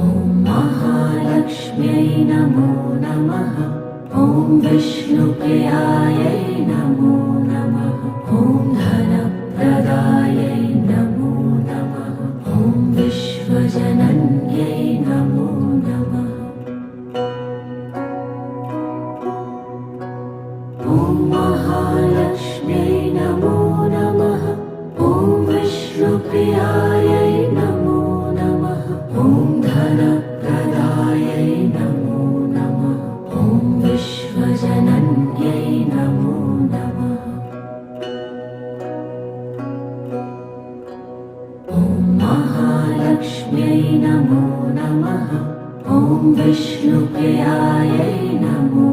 ॐ महालक्ष्म्यै नमो नमः। ॐ विष्णुप्रियायै नमो नमः। ॐ धनप्रदायै नमो नमः। ॐ विश्वजनन्यै नमो नमः। ॐ महालक्ष्म्यै नमो नमः। ॐ विष्णुप्रियायै नमो नमः। ॐ धनप्रदायै नमो नमः। ॐ विश्वजनन्यै नमो नमः। ॐ महालक्ष्म्यै नमो नमः। ॐ विष्णुप्रियायै नमो